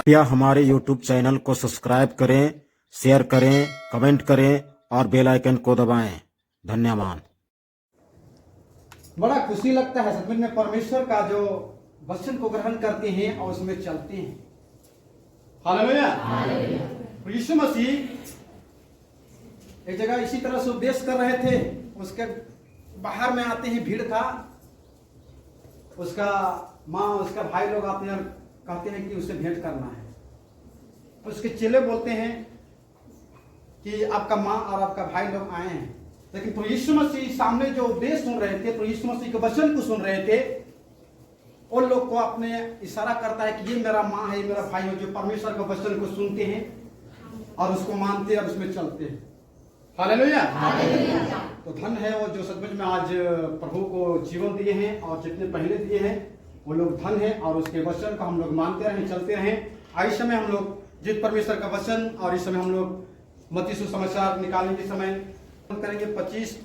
कृपया हमारे YouTube channel को सब्सक्राइब करें, शेयर करें, कमेंट करें और बेल आइकन को दबाएं। धन्यवाद। बड़ा खुशी लगता है सच में परमेश्वर का जो वचन को ग्रहण करते हैं और उसमें चलते हैं। हालेलुया। यीशु मसीह एक जगह इसी तरह से उपदेश कर रहे थे, उसके बाहर में आते हैं भीड़ का, उसका माँ उसका भाई लोग आते हैं, कहते हैं कि उसे भेंट करना है। उसके चेले बोलते हैं कि आपका माँ और आपका भाई लोग आए हैं, लेकिन प्रभु यीशु मसीह सामने जो उपदेश सुन रहे थे, प्रभु यीशु मसीह के वचन को सुन रहे थे, उन लोग को अपने इशारा करता है कि ये मेरा माँ है, ये मेरा भाई है, जो परमेश्वर के वचन को सुनते हैं और उसको मानते हैं और उसमें चलते हैं। हालेलुया। तो धन है वो जो सचमुच में आज प्रभु को जीवन दिए हैं और जितने पहले दिए हैं वो लोग धन है, और उसके वचन को हम लोग मानते रहें, चलते रहें। इस समय हम लोग जिस परमेश्वर का वचन, और इस समय हम लोग मत्ती सुसमाचार निकालने के समय करेंगे 25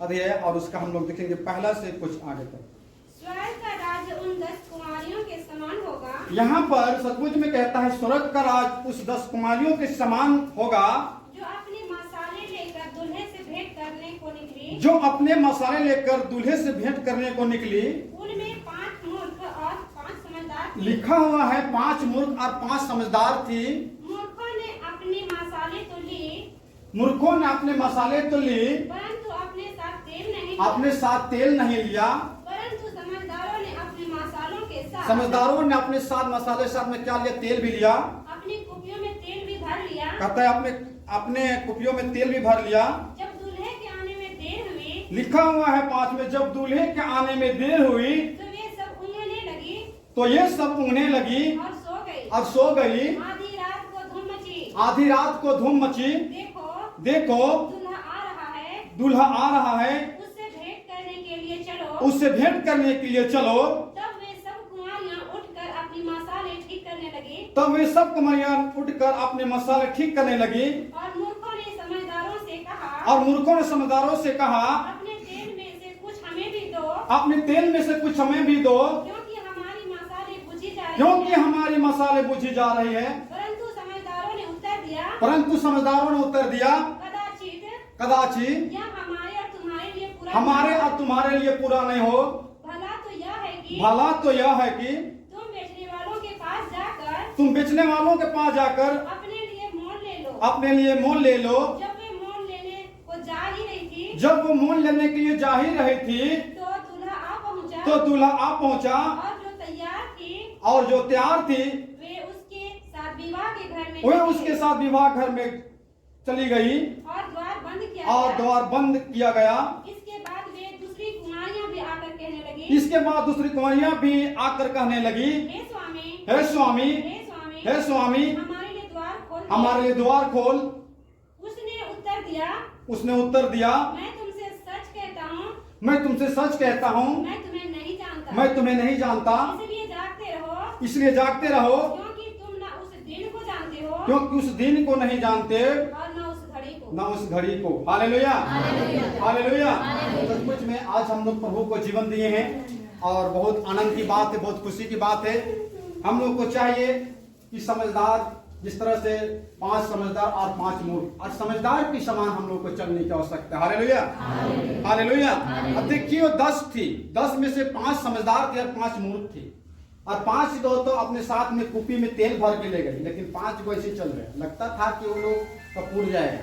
अध्याय, और उसका हम लोग देखेंगे पहला से कुछ आगे तक। स्वर्ग का राज्य उन 10 कुमारियों के समान होगा। यहाँ पर सचमुच में कहता है स्वर्ग का राज उस 10 कुमारियों के समान होगा जो अपने मसाले लेकर दूल्हे से भेंट करने को निकली। जो अपने मसाले लेकर दूल्हे से भेंट करने को निकली। उनमें 5 मूर्ख और 5 समझदार थे। लिखा हुआ है 5 मूर्ख और 5 समझदार थी। मूर्खों ने अपने मसाले तो लिए, मूर्खों ने अपने मसाले तो लिए, परंतु अपने साथ तेल नहीं। अपने साथ तेल नहीं लिया। परंतु समझदारों ने अपने मसालों के साथ, समझदारों ने अपने साथ मसाले साथ में क्या लिया? तेल भी लिया। अपनी कुपियों में तेल भी भर लिया। कहता है अपने कुपियों में तेल भी भर लिया। जब दूल्हे के आने में देर हुई, लिखा हुआ है 5 में, जब दूल्हे के आने में देर हुई तो वे सब ऊँघने लगी तो ये सब ऊँघने लगी और सो गई। और सो गई। आधी रात को धूम मची। आधी रात को धूम मची। देखो दूल्हा आ रहा है, दूल्हा आ रहा है, उससे भेंट करने के लिए चलो। उससे भेंट करने के लिए चलो। तब वे सब कुमारियां उठकर अपनी मसाले ठीक करने लगी। तब वे सब कुमारियां उठकर अपने मसाले ठीक करने लगी। और मूर्खों ने समझदारों से कहा, और मूर्खों ने समझदारों से कहा, अपने तेल में से कुछ हमें भी दो, अपने तेल में से कुछ हमें भी दो, क्योंकि हमारी मसाले बुझी जा रही क्योंकि है। हमारी मसाले बुझी जा रही है। परंतु समझदारों ने उत्तर दिया, परंतु समझदारों ने उत्तर दिया, कदाचित यह हमारे और तुम्हारे लिए पूरा, हमारे और तुम्हारे लिए पूरा नहीं हो। भला तो यह है कि भला तो यह है कि तुम बेचने वालों के पास जाकर, तुम बेचने वालों के पास जाकर अपने लिए मोल ले लो। अपने लिए मोल ले लो। जब वे मोल लेने को जा ही रही थी, जब वो मोल लेने के लिए जा ही रही थी तो दूल्हा आ पहुंचा। तो दूल्हा आ पहुंचा, और जो तैयार थी, और जो तैयार थी वे उसके साथ विवाह के घर में वे चली उसके गई। साथ विवाह घर में चली गई और द्वार बंद किया और गया। द्वार बंद किया गया। इसके बाद वे दूसरी कुमारियां भी आकर कहने लगी, इसके बाद दूसरी कुमारियां भी आकर कहने लगी, हे स्वामी, हे स्वामी, हे स्वामी, हे स्वामी, हमारे लिए द्वार खोल दे। हमारे लिए द्वार खोल। उसने उत्तर दिया, उसने उत्तर दिया, मैं तुमसे सच कहता हूँ, मैं तुमसे सच कहता हूँ, मैं तुम्हें नहीं जानता। मैं तुम्हें नहीं जानता। इसलिए जागते रहो, इसलिए जागते रहो, क्योंकि तुम ना उस दिन को जानते हो क्योंकि उस दिन को नहीं जानते और न उस घड़ी को। न उस घड़ी को। Hallelujah, hallelujah. सचमुच में आज हम लोग प्रभु को जीवन दिए हैं और बहुत आनंद की बात है, बहुत खुशी की बात है। हम लोग को चाहिए कि समझदार, जिस तरह से 5 समझदार और 5 मूर्ख, और समझदार के समान हम लोग को चलने की आवश्यकता है। Hallelujah, hallelujah. अब देखिए 10 थी, 10 में से 5 समझदार थे और 5 मूर्ख थे, और 5 दो तो अपने साथ में कुपी में तेल भर के ले गए, लेकिन 5 को ऐसे चल रहे, लगता था कि वो लोग का पूर जाएगा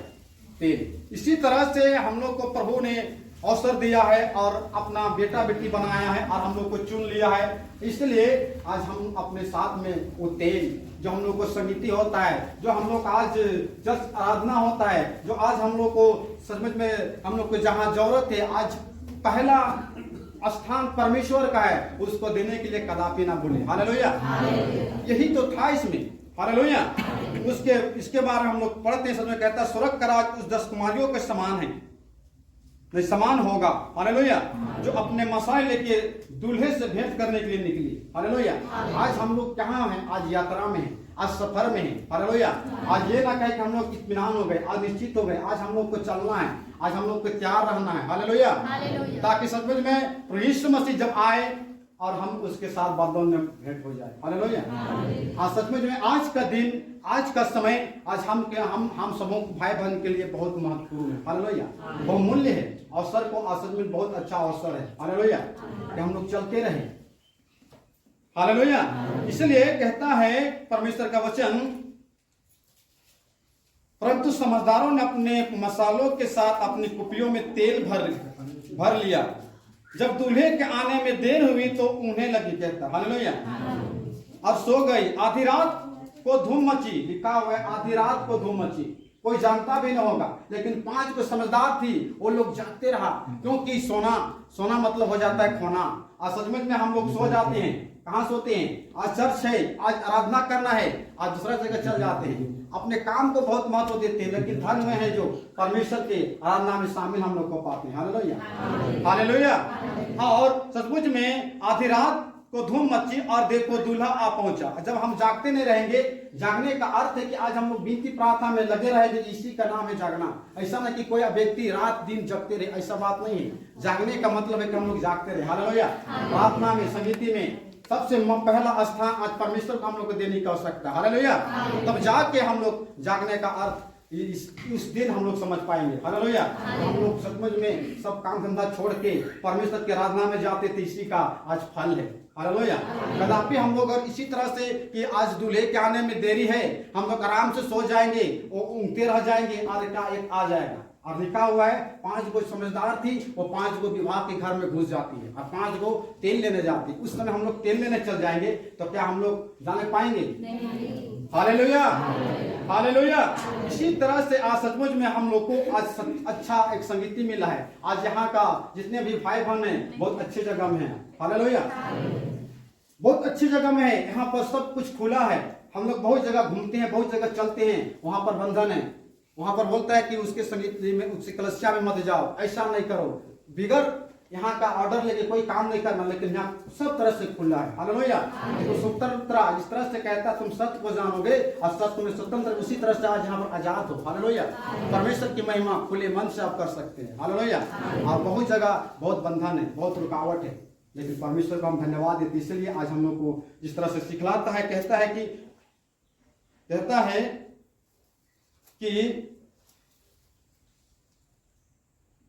तेल। इसी तरह से हम लोग को प्रभु ने अवसर दिया है और अपना बेटा बेटी बनाया है और हम लोग को चुन लिया है। इसलिए आज हम अपने साथ में वो तेल जो हम लोग को संगीति होता है, जो हम लोग आज जस्ट आराधना होता है, जो आज हम लोग को सचमुच में हम लोग को जहाँ जरूरत है, आज पहला स्थान परमेश्वर का है, उसको देने के लिए कदापि ना भूले। हालेलुया, यही तो था इसमें। हालेलुया। इसके बारे में हम लोग पढ़ते हैं, समय कहता है स्वर्ग का राज उस 10 कुमारियों के समान है, नहीं समान होगा। हालेलुया, जो अपने मसाले लेके दूल्हे से भेंट करने के लिए निकली। हालेलुया। आज हम लोग कहाँ हैं? आज यात्रा में हैं, आज सफर में हैं। हालेलुया। आज ये ना कहे कि हम लोग इत्मीनान हो गए, आज निश्चित हो गए। आज हम लोग को चलना है, आज हम लोग को तैयार रहना है। हालेलुया। ताकि सचमुच में यीशु मसीह जब आए और हम उसके साथ बादलों में भेंट हो जाए। हालेलुया। हाँ, सचमुच में आज का दिन, आज का समय, आज हम समूह भाई बहन के लिए बहुत महत्वपूर्ण है। हालेलुया। बहुमूल्य है। अवसर को सच में बहुत अच्छा अवसर है। हालेलुया। कि हम लोग चलते रहे। हालेलुया। इसलिए कहता है परमेश्वर का वचन, परंतु समझदारों ने अपने मसालों के साथ अपनी कुपियों में तेल भर लिया। जब दूल्हे के आने में देर हुई तो उन्हें लगी, कहता हालेलुया, और सो गई। आधी रात को धूम मची, लिखा हुआ है आधी रात को धूम मची, कोई जानता भी नहीं होगा। लेकिन 5 को समझदार थी, वो लोग जागते रहा, क्योंकि सोना मतलब हो जाता है खोना। आज सचमुच में हम लोग सो जाते हैं। कहाँ सोते हैं? आज चर्च है, आज आराधना करना है, आज दूसरा जगह चल जाते हैं, अपने काम को बहुत महत्व देते हैं। लेकिन धर्म में है जो परमेश्वर के आराधना में शामिल हम लोग को पाते हैं। हालेलुया। हालेलुया। हाँ, और सचमुच में आधी रात को धूम मची और देखो दूल्हा आ पहुंचा। जब हम जागते नहीं रहेंगे, जागने का अर्थ है कि आज हम लोग विनती प्रार्थना में लगे रहेंगे, इसी का नाम है जागना। ऐसा नहीं कि कोई व्यक्ति रात दिन जगते रहे, ऐसा बात नहीं है। जागने का मतलब है कि हम लोग जागते रहे। हालेलुया। प्रार्थना में, संगीति में सबसे पहला स्थान आज परमेश्वर को हम लोग को देने की आवश्यकता है। हालेलुया। तब जाग के हम लोग जागने का अर्थ इस दिन हम लोग समझ पाएंगे। हालेलुया। हम लोग सचमुच में सब काम धंधा छोड़ के परमेश्वर की आराधना में जाते थे, इसी का आज फल है। हालेलुया। कदापि हम लोग अगर इसी तरह से कि आज दूल्हे के आने में देरी है, हम लोग आराम से सो जाएंगे, वो ऊँघते रह जाएंगे, और एक आ जाएगा। और लिखा हुआ है 5 को समझदार थी, वो 5 को विवाह के घर में घुस जाती है और 5 को तेल लेने जाती है। उस समय हम लोग तेल लेने चल जाएंगे तो क्या हम लोग जाने पाएंगे? हालेलुया। हालेलुया। इसी तरह से आज सचमुच में हम लोग को आज अच्छा एक संगीति मिला है। आज यहाँ का जितने भी भाई बहन हैं बहुत अच्छी जगह में है। हालेलुया। बहुत अच्छी जगह में है। यहाँ पर सब कुछ खुला है। हम लोग बहुत जगह घूमते हैं, बहुत जगह चलते हैं, वहां पर बंधन है। वहां पर बोलता है कि उसके संगीत में, उसके कलसिया में मत जाओ, ऐसा नहीं करो। बिगर यहाँ का ऑर्डर लेके कोई काम नहीं करना, लेकिन यहाँ सब तरह से खुला है। हालेलुया। तो स्वतंत्रता इस तरह से कहता तुम सत्य को जानोगे और सत्य तुम्हें स्वतंत्र, उसी तरह से आज यहाँ पर आजाद हो। हालेलुया। परमेश्वर की महिमा खुले मन से आप कर सकते हैं। हालेलुया। और बहुत जगह बहुत बंधन है, बहुत रुकावट है, लेकिन परमेश्वर को हम धन्यवाद देते। इसलिए आज हम लोग को जिस तरह से सिखलाता है, कहता है कि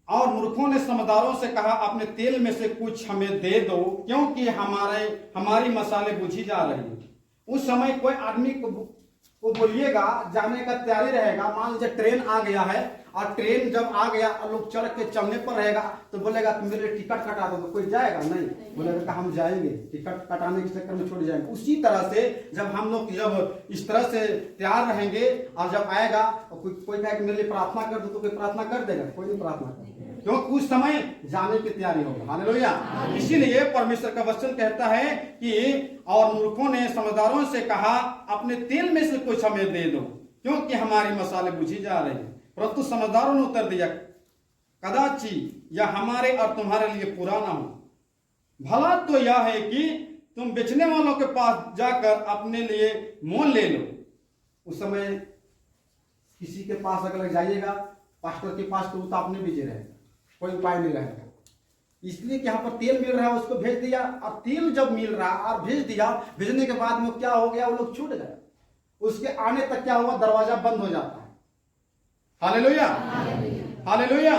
और मूर्खों ने समझदारों से कहा अपने तेल में से कुछ हमें दे दो, क्योंकि हमारी मसाले बुझी जा रही है। उस समय कोई आदमी को बोलिएगा, जाने का तैयारी रहेगा, मान लीजिए ट्रेन आ गया है और ट्रेन जब आ गया और लोग चढ़ के चलने पर रहेगा तो बोलेगा तुम मेरे लिए टिकट कटा दो, तो कोई जाएगा नहीं, बोलेगा हम जाएंगे, टिकट कटाने के चक्कर में छोड़ जाएंगे। उसी तरह से जब हम लोग जब इस तरह से तैयार रहेंगे और जब आएगा और कोई कहे कि मेरे लिए प्रार्थना कर दो, तो कोई प्रार्थना कर देगा? कोई नहीं प्रार्थना करेगा, क्योंकि उस समय जाने की तैयारी होगा। हालेलुया। इसीलिए परमेश्वर का वचन कहता है कि और मूर्खों ने समझदारों से कहा अपने तेल में से कुछ हमें दे दो, क्योंकि हमारी मसाले बुझी जा रहे हैं। परंतु समझदारों ने उत्तर दिया, कदाचि यह हमारे और तुम्हारे लिए पूरा ना हो। भला तो यह है कि तुम बेचने वालों के पास जाकर अपने लिए मोल ले लो। उस समय किसी के पास अगर जाइएगा, पास्टर के पास, तो आपने बीजे रहेगा, कोई उपाय नहीं रहेगा। इसलिए कि यहाँ पर तेल मिल रहा है, उसको भेज दिया, और तेल जब मिल रहा और भेज दिया, भेजने के बाद में क्या हो गया, वो लोग छूट गए। उसके आने तक क्या हुआ, दरवाजा बंद हो जाता है। हालेलुया। हालेलुया।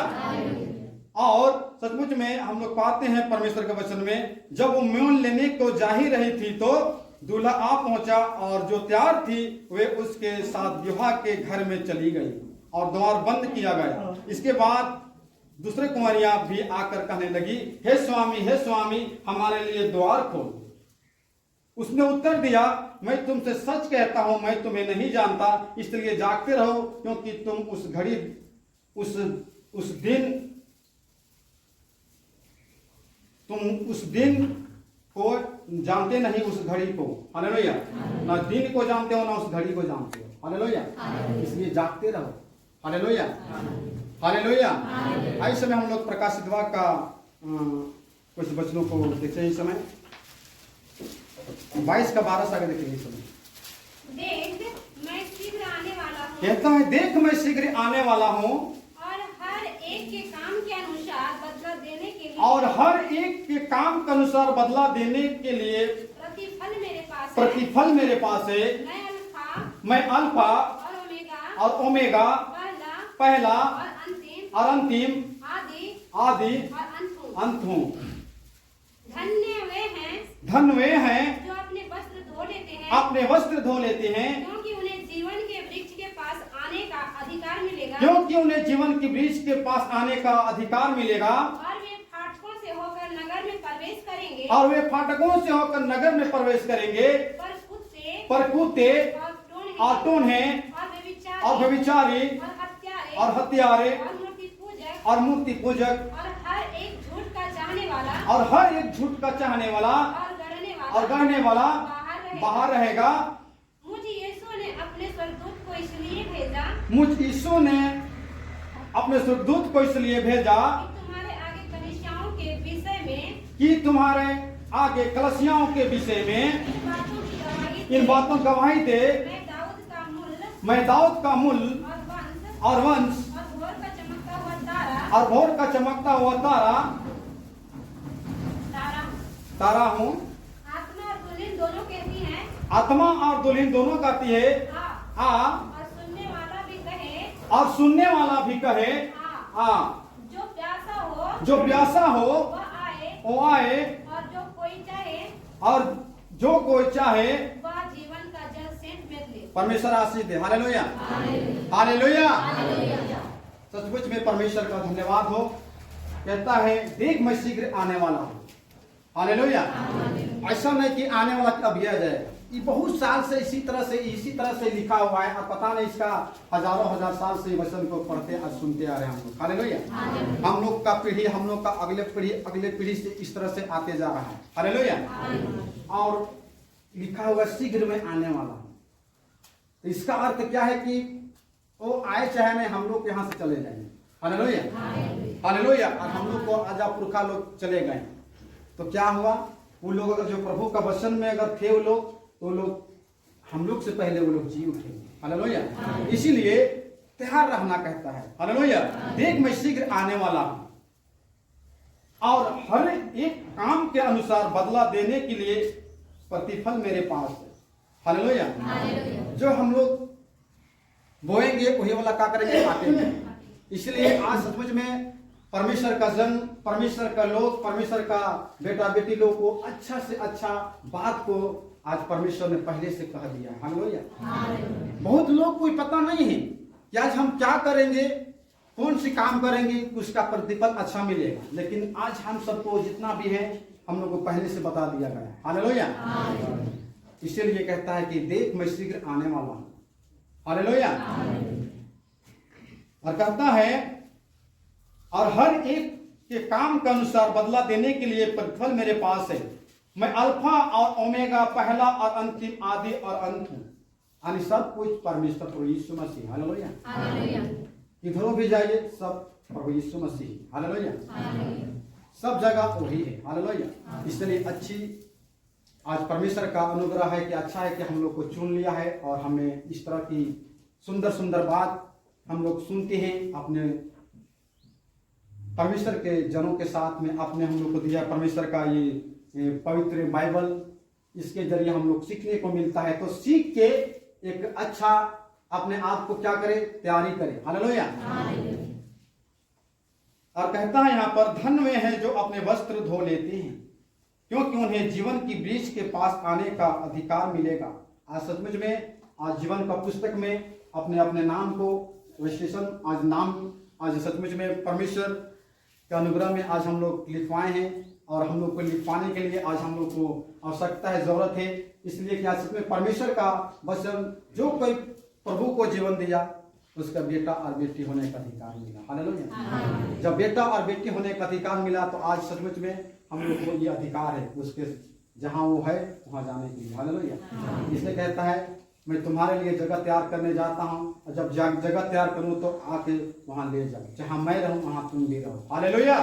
और सचमुच में हम लोग पाते हैं परमेश्वर के वचन में, जब वो मोल लेने को जा ही रही थी तो दूल्हा आ पहुंचा, और जो तैयार थी वे उसके साथ विवाह के घर में चली गई और द्वार बंद किया गया। इसके बाद दूसरे कुंवरियां भी आकर कहने लगी, हे स्वामी, हमारे लिए द्वार खोल। उसने उत्तर दिया, मैं तुमसे सच कहता हूं, मैं तुम्हें नहीं जानता, इसलिए जागते रहो, क्योंकि तुम उस दिन को जानते नहीं, उस घड़ी को। हालेलुया। ना दिन को जानते हो, ना उस घड़ी को जानते हो। हालेलुया। इसलिए जागते रहो। हालेलुया। हालेलुया। इस समय हम लोग प्रकाशित वाक्य का कुछ वचनों को देखते हैं। इस समय 22 का 12 से आगे देखेंगे। इस समय देख मैं शीघ्र आने वाला हूँ। कहता है, देख मैं शीघ्र आने वाला हूँ और हर एक के काम के अनुसार बदला देने के लिए और हर एक के काम के अनुसार बदला देने के लिए प्रतिफल मेरे पास है। प्रतिफल मेरे पास है। मैं अल्फा मैं अल्फा और ओमेगा, और ओमेगा, पहला पहला और और अंतिम, आदि आदि और अंत हूँ। अंत हूँ। धन्य वे हैं धन वे हैं जो अपने वस्त्र धो लेते हैं, अपने वस्त्र धो लेते हैं, क्योंकि उन्हें जीवन के वृक्ष के पास आने का अधिकार मिलेगा। क्योंकि उन्हें जीवन के वृक्ष के पास आने का अधिकार मिलेगा। और वे फाटकों से होकर नगर में प्रवेश करेंगे। और वे फाटकों से होकर नगर में प्रवेश करेंगे। पर कुत्ते और टोन्हे और व्यभिचारी और हत्यारे और मूर्ति पूजक और हर एक झूठ का चाहने वाला और हर एक झूठ का चाहने वाला और गढ़ने वाला बाहर रहेगा। मुझे यीशु ने अपने स्वर्गदूत को इसलिए भेजा मुझ यीशु ने अपने स्वर्गदूत को इसलिए भेजा कि तुम्हारे आगे कलीसियाओं के विषय में इन बातों की गवाही दे। मैं दाऊद का मूल और वंश और भोर का चमकता हुआ तारा हूँ। आत्मा और दुल्हन दोनों कहती हैं आत्मा और दुल्हन दोनों कहती है आ, और सुनने वाला भी कहे और सुनने वाला भी कहे आ। जो प्यासा हो जो प्यासा हो वो वो आए और जो कोई चाहे और जो कोई चाहे वह जीवन का जल सेंध में ले। परमेश्वर आशीष दे। Hallelujah, hallelujah. सचमुच में परमेश्वर का धन्यवाद हो। कहता है देख मैं शीघ्र आने वाला हूँ। हालेलुया। ऐसा नहीं कि आने वाला कब आ जाए। ये बहुत साल से इसी तरह से लिखा हुआ है और पता नहीं इसका हजारों हजार साल से वचन को पढ़ते और सुनते आ रहे हैं हम लोग। हालेलुया। हम लोग का पीढ़ी, हम लोग का अगले पीढ़ी से इस तरह से आते जा रहा है। हालेलुया। और लिखा हुआ शीघ्र में आने वाला हूँ। तो इसका अर्थ क्या है कि वो आए चाहे नहीं, हम लोग यहाँ से चले जाएंगे। Hallelujah, hallelujah. और हम लोग को आजा पुरखा लोग चले गए तो क्या हुआ? वो लोग अगर जो प्रभु का वचन में अगर थे वो लोग, तो लोग हम लोग से पहले वो लोग जी उठे। हालेलुया। इसीलिए तैयार रहना कहता है। हालेलुया। देख मैं शीघ्र आने वाला हूँ और हर एक काम के अनुसार बदला देने के लिए प्रतिफल मेरे पास है। हालेलुया। जो हम लोग बोएंगे वही वाला क्या करेंगे? काटेंगे। इसलिए आज सचमुच में परमेश्वर का जन, परमेश्वर का लोग, परमेश्वर का बेटा बेटी लोग को अच्छा से अच्छा बात को आज परमेश्वर ने पहले से कह दिया। हालेलुया। बहुत लोग को पता नहीं है कि आज हम क्या करेंगे, कौन सी काम करेंगे, उसका प्रतिफल अच्छा मिलेगा। लेकिन आज हम सबको जितना भी है हम लोग को पहले से बता दिया गया। हालेलुया। इसीलिए कहता है कि देख मैं शीघ्र आने वाला हूं। हालेलुया। और कहता है और हर एक के काम के अनुसार बदला देने के लिए प्रतिफल मेरे पास है। मैं अल्फा और ओमेगा, पहला और अंतिम, आदि और अंत हूं। यानी सब कुछ परमेश्वर प्रभु यीशु मसीह। हालेलुया। इधरों भी जाइए सब प्रभु यीशु मसीह। हालेलुया। सब जगह वही है। हालेलुया। इसलिए अच्छी आज परमेश्वर का अनुग्रह है कि अच्छा है कि हम लोग को चुन लिया है और हमें इस तरह की सुंदर सुंदर बात हम लोग सुनते हैं अपने परमेश्वर के जनों के साथ में। अपने हम लोग को दिया परमेश्वर का ये पवित्र बाइबल, इसके जरिए हम लोग सीखने को मिलता है। तो सीख के एक अच्छा अपने आप को क्या करे, तैयारी करे। हालेलुया। और कहता है यहाँ पर धन्य वे हैं जो अपने वस्त्र धो लेते हैं, क्योंकि उन्हें जीवन की वृक्ष के पास आने का अधिकार मिलेगा। आज सचमुच में आज जीवन का पुस्तक में अपने अपने नाम को रजिस्ट्रेशन आज सचमुच में परमेश्वर के अनुग्रह में आज हम लोग लिखवाए हैं और हम लोग को लिखवाने के लिए आज हम लोग को आवश्यकता है, जरूरत है। इसलिए कि आज सच में परमेश्वर का वचन जो कोई प्रभु को जीवन दिया उसका बेटा और बेटी होने का अधिकार मिला। हालेलुया। जब बेटा और बेटी होने का अधिकार मिला तो आज सचमुच में हम लोग को ये अधिकार है उसके जहां वो है वहां जाने के लिए। हालेलुया। इसलिए कहता है मैं तुम्हारे लिए जगह तैयार करने जाता हूं और जब जगह तैयार करूं तो आके वहां ले जाओ, जहां मैं रहूं वहां तुम भी रहो। Hallelujah,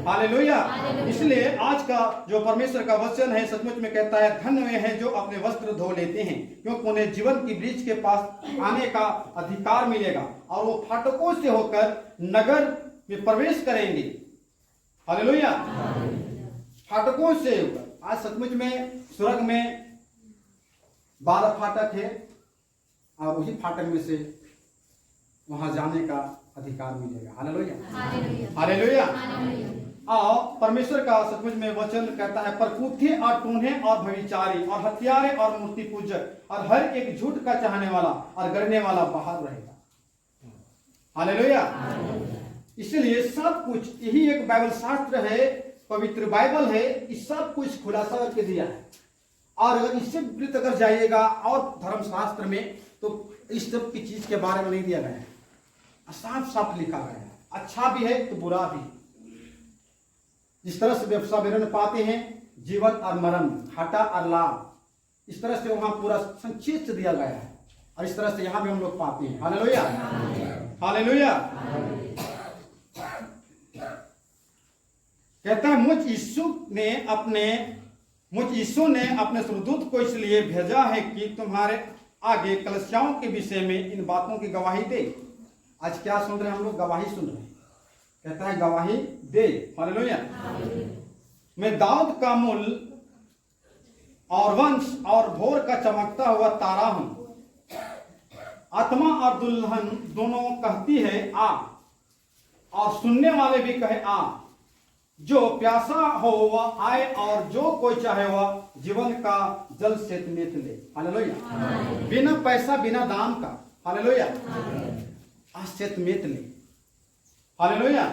hallelujah. इसलिए आज का जो परमेश्वर का वचन है सचमुच में कहता है धन्य वे हैं जो अपने वस्त्र धो लेते हैं, क्योंकि उन्हें जीवन की वृक्ष के पास आने का अधिकार मिलेगा और वो फाटकों से होकर नगर में प्रवेश करेंगे। हालेलुया। फाटकों से आज सचमुच में स्वर्ग में 12 फाटक है और उसी फाटक में से वहां जाने का अधिकार मिलेगा। Hallelujah, hallelujah. और परमेश्वर का सचमुच में वचन कहता है, पर कूथे और टूने और भविचारी और हत्यारे और मूर्ति पूजक और हर एक झूठ का चाहने वाला और गढ़ने वाला बाहर रहेगा। हालेलुया। इसलिए सब कुछ, यही एक बाइबल शास्त्र है, पवित्र बाइबल है, इस सब कुछ खुलासा करके दिया है। और अगर इससे विपरीत अगर जाइएगा और धर्मशास्त्र में, तो इस सब की चीज के बारे में नहीं दिया गया है, साफ साफ लिखा गया है। अच्छा भी है तो बुरा भी। जिस तरह से व्यवसाय विवरण पाते हैं, जीवन और मरण, घाटा और लाभ, इस तरह से वहां पूरा संक्षिप्त दिया गया है। और इस तरह से यहां भी हम लोग पाते हैं। Hallelujah, hallelujah. कहता है, मुझ यीशु ने अपने स्वर्गदूत को इसलिए भेजा है कि तुम्हारे आगे कलीसियाओं के विषय में इन बातों की गवाही दे। आज क्या सुन रहे हैं हम लोग? गवाही सुन रहे हैं। कहता है गवाही दे। हालेलुया। मैं दाऊद का मूल और वंश और भोर का चमकता हुआ तारा हूं। आत्मा और दुल्हन दोनों कहती है आ, और सुनने वाले भी कहे आ। जो प्यासा हो वह आए, और जो कोई चाहे वह जीवन का जल से लेत ले। हालेलुया। बिना पैसा बिना दाम का। हालेलुया। आश्चर्यमेत ले। हालेलुया।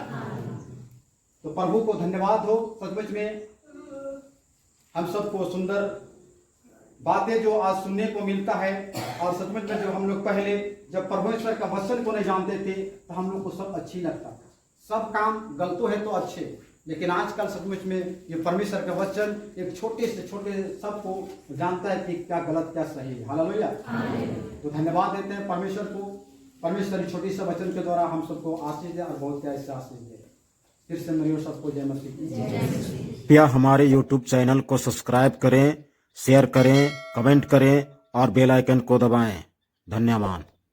तो प्रभु को धन्यवाद हो। सचमुच में हम सबको सुंदर बातें जो आज सुनने को मिलता है। और सचमुच में जो हम लोग पहले जब परमेश्वर का वचन को नहीं जानते थे, तो हम लोग को सब अच्छी लगता था। सब काम गलतो है तो अच्छे, लेकिन आजकल सचमुच में ये परमेश्वर का वचन एक छोटे से छोटे सबको जानता है कि क्या गलत क्या सही है। हालेलुया। तो धन्यवाद देते हैं परमेश्वर को। परमेश्वर छोटी सा वचन के द्वारा हम सबको आशीष दे और बहुत प्यार से आशीष दे। फिर से मेरी ओर सबको जय मसीह की। कृपया हमारे YouTube चैनल को सब्सक्राइब करें, शेयर करें, कमेंट करें और बेल आइकन को दबाएं। धन्यवाद।